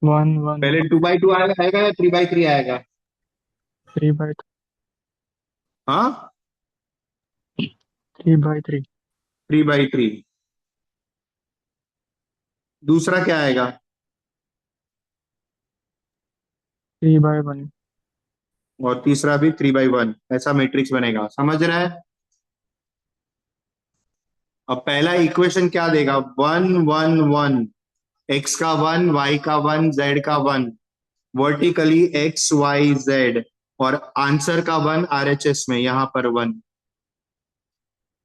Speaker 4: 1, 1,
Speaker 1: पहले 2 by 2 आएगा या 3 by 3 आएगा?
Speaker 4: 3 by
Speaker 1: हाँ
Speaker 4: 3 by 3.
Speaker 1: 3 by 3। दूसरा क्या आएगा,
Speaker 4: 3 by 1.
Speaker 1: और तीसरा भी 3 by 1, ऐसा मैट्रिक्स बनेगा। समझ रहा है। अब पहला इक्वेशन क्या देगा, 1 1 1, x का 1, y का 1, z का 1, वर्टिकली x y z, और आंसर का 1 RHS में यहां पर 1।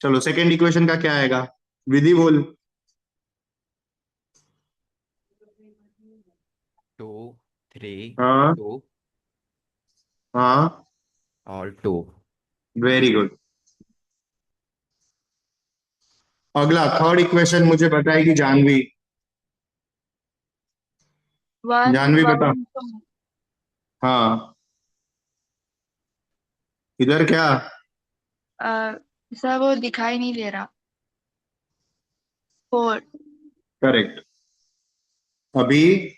Speaker 1: चलो सेकेंड इक्वेशन का क्या आएगा, विधि बोल।
Speaker 6: 2 3
Speaker 1: हाँ
Speaker 6: 2
Speaker 1: हाँ,
Speaker 6: और 2।
Speaker 1: Very good. अगला थर्ड इक्वेशन मुझे बताएगी जानवी।
Speaker 2: 1
Speaker 1: जानवी बता।
Speaker 2: 1 2
Speaker 1: हाँ इधर क्या,
Speaker 2: सर वो दिखाई नहीं दे रहा। 4
Speaker 1: करेक्ट। अभी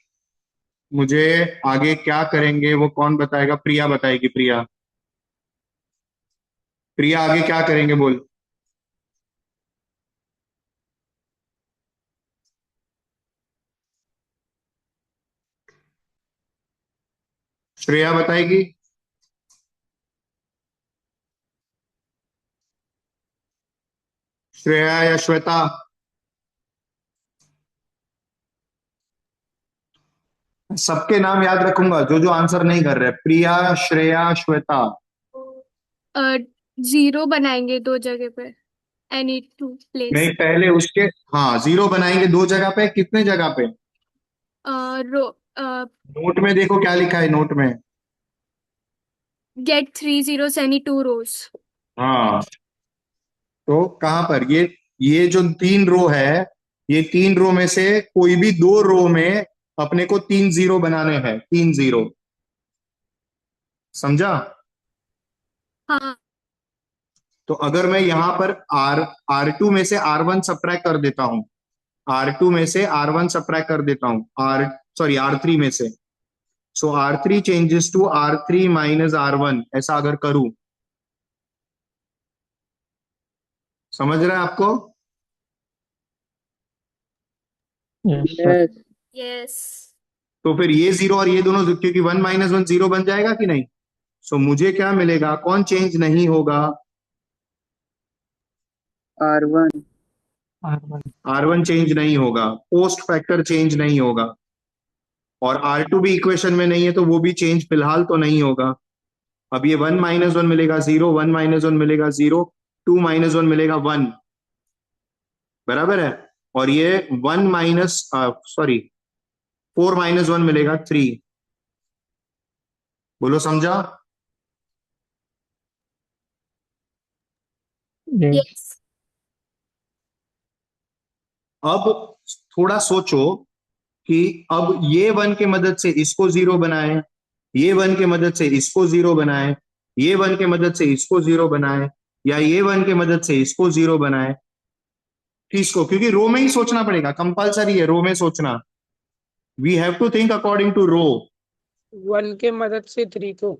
Speaker 1: मुझे आगे क्या करेंगे वो कौन बताएगा, प्रिया बताएगी। प्रिया, प्रिया आगे क्या करेंगे बोल। श्रेया बताएगी। श्रेया या श्वेता, सबके नाम याद रखूंगा जो जो आंसर नहीं कर रहे। प्रिया, श्रेया, श्वेता।
Speaker 2: 0 बनाएंगे दो जगह पे, एनी टू प्लेस।
Speaker 1: नहीं पहले उसके, हाँ 0 बनाएंगे दो जगह पे, कितने जगह पे,
Speaker 2: रो
Speaker 1: नोट में देखो क्या लिखा है नोट में।
Speaker 2: Get 3 zeros any 2 rows।
Speaker 1: हाँ तो कहां पर ये जो 3 रो है, ये 3 रो में से कोई भी 2 रो में अपने को 3 0 बनाने हैं, 3 0। समझा।
Speaker 2: हाँ
Speaker 1: तो अगर मैं यहां पर R2 में से R1 सब्ट्रैक्ट कर देता हूं, R2 में से R1 सब्ट्रैक्ट कर देता हूं, R3 में से, सो R3 changes to R3 minus R1, ऐसा अगर करूं, समझ रहे हैं आपको।
Speaker 4: Yes, sir.
Speaker 5: Yes.
Speaker 2: यस।
Speaker 1: तो फिर ये 0 और ये दोनों, क्योंकि 1 माइनस 1 0 बन जाएगा कि नहीं। सो मुझे क्या मिलेगा, कौन चेंज नहीं होगा,
Speaker 5: R1.
Speaker 4: R1.
Speaker 1: R1 चेंज नहीं होगा, पोस्ट फैक्टर चेंज नहीं होगा। और R2 भी इक्वेशन में नहीं है तो वो भी चेंज फिलहाल तो नहीं होगा। अब ये 1 माइनस 1 मिलेगा 0, 1 माइनस 1 मिलेगा 0, 2 माइनस 1 मिलेगा 1, बराबर है। और ये 1 माइनस सॉरी 4 माइनस 1 मिलेगा 3। बोलो समझा?
Speaker 4: yes,
Speaker 2: yes.
Speaker 1: अब थोड़ा सोचो कि अब ये 1 के मदद से इसको 0 बनाए, ये 1 के मदद से इसको 0 बनाए, ये 1 के मदद से इसको 0 बनाए, या ये 1 के मदद से इसको 0 बनाए, किसको? क्योंकि रो में ही सोचना पड़ेगा, कंपलसरी है रो में सोचना। We have to think according to row.
Speaker 5: 1 के मदद से 3 को।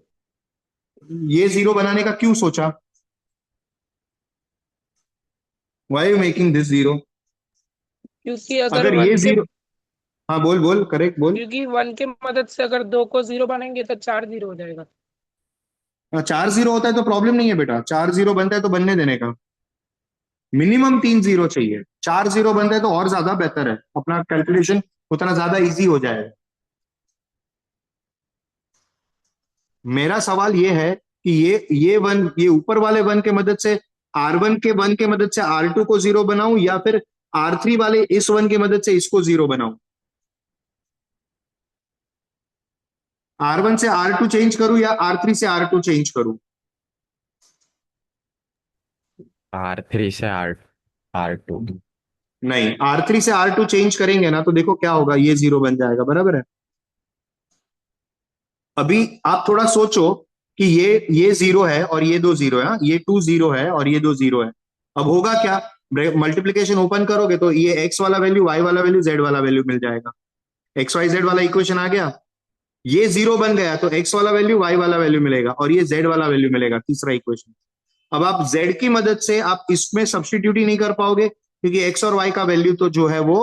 Speaker 1: ये 0 बनाने का क्यों सोचा? Why you making this 0?
Speaker 5: क्योंकि अगर
Speaker 1: अगर ये
Speaker 5: 1 के
Speaker 1: 0, हाँ बोल बोल, करेक्ट बोल।
Speaker 5: क्योंकि 1 के मदद से अगर 2 को 0 बनाएंगे तो 4 0 हो जाएगा।
Speaker 1: 4-0 होता है तो प्रॉब्लम नहीं है बेटा, 4-0 बनता है तो बनने देने का। मिनिमम 3-0 चाहिए, 4-0 बनता है तो और ज्यादा बेहतर है, अपना कैलकुलेशन उतना ज्यादा इजी हो जाएगा। मेरा सवाल ये है कि ये 1, ये ऊपर वाले 1 के मदद से R1 के 1 के मदद से R2 को 0 बनाऊं, या फिर R3 वाले इस 1 की मदद से इसको 0 बनाऊं? R1 से R2 चेंज करूं या R3 से R2 चेंज करूं?
Speaker 6: R3 से R2।
Speaker 1: नहीं, R3 से R2 चेंज करेंगे ना तो देखो क्या होगा, ये 0 बन जाएगा, बराबर है। अभी आप थोड़ा सोचो कि ये 0 है और ये 2 0 है, ये 2 0 है और ये 2 0 है। अब होगा क्या? मल्टीप्लीकेशन ओपन करोगे तो ये x वाला वैल्यू, y वाला वैल्यू, z वाला वैल्यू मिल जाएगा। एक्स वाई जेड वाला इक्वेशन आ गया, ये 0 बन गया तो x वाला वैल्यू, y वाला वैल्यू मिलेगा और ये z वाला वैल्यू मिलेगा, तीसरा इक्वेशन। अब आप z की मदद से आप इसमें सब्सटीट्यूट ही नहीं कर पाओगे, क्योंकि x और y का वैल्यू तो जो है वो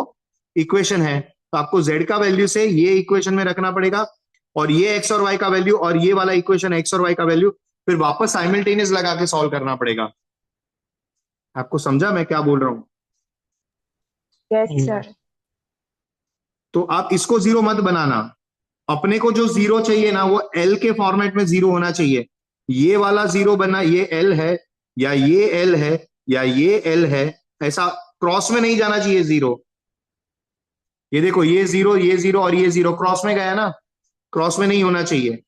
Speaker 1: इक्वेशन है, तो आपको z का वैल्यू से ये इक्वेशन में रखना पड़ेगा, और ये x और y का वैल्यू और ये वाला इक्वेशन x और y का वैल्यू फिर वापस साइमल्टेनियस लगा के सॉल्व करना पड़ेगा। आपको समझा मैं क्या बोल रहा हूं?
Speaker 5: Yes
Speaker 4: yes,
Speaker 5: sir.
Speaker 1: तो आप इसको 0 मत बनाना, अपने को जो 0 चाहिए ना वो L के फॉर्मेट में 0 होना चाहिए। ये वाला 0 बनना, ये L है या ये L है या ये L है, ऐसा क्रॉस में नहीं जाना चाहिए 0। ये देखो, ये 0, ये 0 और ये 0 क्रॉस में गया ना, क्रॉस में नहीं होना चाहिए,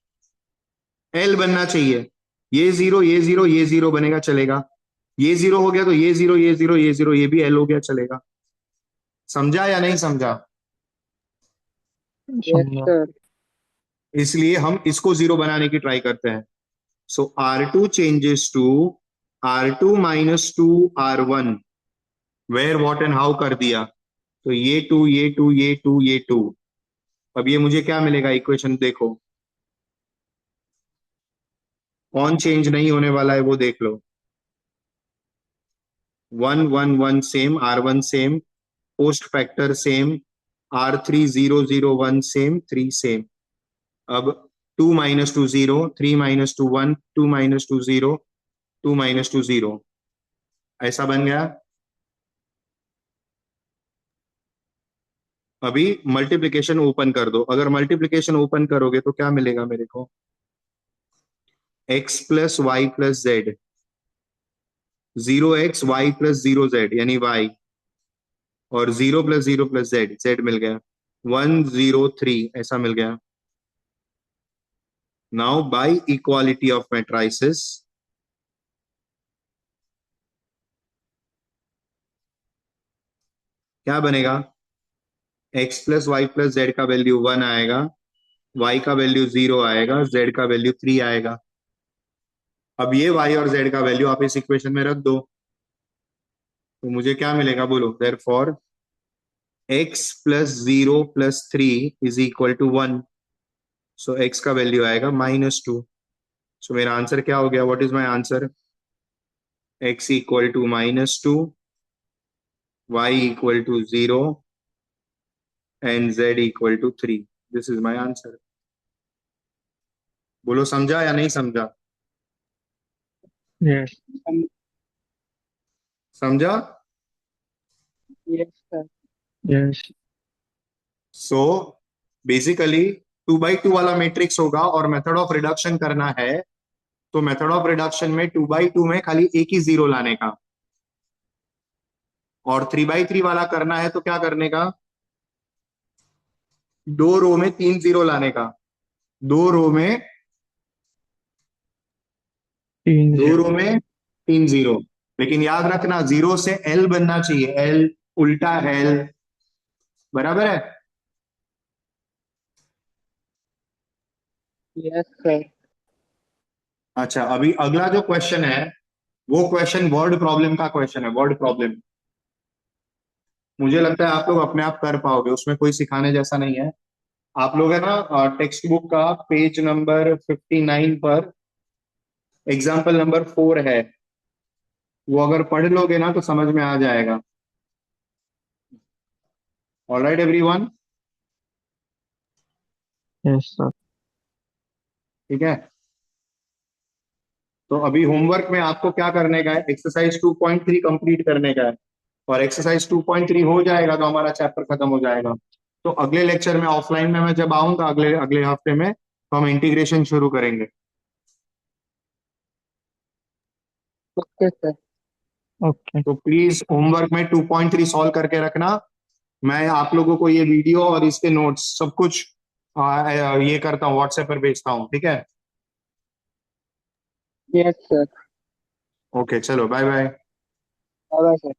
Speaker 1: L बनना चाहिए। ये 0, ये 0, ये 0 बनेगा, चलेगा। ये 0 हो गया तो ये 0, ये 0, ये 0, ये भी L हो गया, चलेगा। समझा या नहीं समझा?
Speaker 5: यस
Speaker 4: समझा,
Speaker 5: सर।
Speaker 1: इसलिए हम इसको 0 बनाने की ट्राई करते हैं। So R2 changes to R2 minus 2 R1, where what and how कर दिया, तो ये 2, ये 2, ये 2, ये 2। अब ये मुझे क्या मिलेगा, इक्वेशन देखो, कौन चेंज नहीं होने वाला है वो देख लो। 1 1 1 same, R1 same, post factor same, R3 0 0 1 same, 3 same. अब 2 माइनस 2 0, 3 माइनस 2 1, 2 माइनस 2 0, 2 माइनस 2 0, ऐसा बन गया। अभी मल्टीप्लिकेशन ओपन कर दो, अगर मल्टीप्लिकेशन ओपन करोगे तो क्या मिलेगा मेरे को, x plus y plus z, 0x y plus 0z यानी y, और 0 प्लस 0 प्लस जेड, जेड मिल गया, 1 0 3 ऐसा मिल गया। Now by equality of matrices, क्या बनेगा, x plus y plus z का वैल्यू 1 आएगा, y का वैल्यू 0 आएगा, z का वैल्यू 3 आएगा। अब ये y और z का वैल्यू आप इस इक्वेशन में रख दो, तो मुझे क्या मिलेगा बोलो, therefore x plus 0 plus 3 is equal to 1। So x का वैल्यू आएगा -2। सो मेरा आंसर क्या हो गया, what is my answer, x equal to -2, y equal to 0 and z equal to 3। This is my answer. बोलो समझा या नहीं समझा?
Speaker 4: yes,
Speaker 1: समझा?
Speaker 5: Yes sir.
Speaker 4: yes,
Speaker 1: so basically 2x2 वाला मैट्रिक्स होगा और मेथड ऑफ रिडक्शन करना है, तो मेथड ऑफ रिडक्शन में 2x2 में खाली एक ही जीरो लाने का, और 3x3 वाला करना है तो क्या करने का, दो रो में 3 जीरो लाने का, दो रो में
Speaker 4: तीन
Speaker 1: दो
Speaker 4: जीरो
Speaker 1: रो में 3 जीरो। लेकिन याद रखना जीरो से एल बनना चाहिए, एल उल्टा एल, बराबर है।
Speaker 5: Yes sir.
Speaker 1: अच्छा, अभी अगला जो क्वेश्चन है वो क्वेश्चन वर्ड प्रॉब्लम का क्वेश्चन है, वर्ड प्रॉब्लम। मुझे लगता है आप लोग अपने आप कर पाओगे, उसमें कोई सिखाने जैसा नहीं है। आप लोग है ना टेक्स्ट बुक का पेज नंबर 59 पर एग्जाम्पल नंबर 4 है, वो अगर पढ़ लोगे ना तो समझ में आ जाएगा। Alright everyone,
Speaker 4: yes sir.
Speaker 1: ठीक है। तो अभी होमवर्क में आपको क्या करने का है, एक्सरसाइज 2.3 कंप्लीट करने का है, और एक्सरसाइज 2.3 हो जाएगा तो हमारा चैप्टर खत्म हो जाएगा। तो अगले लेक्चर में ऑफलाइन में मैं जब आऊंगा अगले अगले हफ्ते में, तो हम इंटीग्रेशन शुरू करेंगे।
Speaker 5: Okay sir.
Speaker 4: ओके।
Speaker 1: तो प्लीज होमवर्क में 2.3 सॉल्व करके रखना। मैं आप लोगों को ये वीडियो और इसके नोट्स सब कुछ ये करता हूँ, व्हाट्सएप पर भेजता हूँ, ठीक है।
Speaker 5: Yes sir.
Speaker 1: ओके, चलो bye bye.
Speaker 5: Bye bye sir.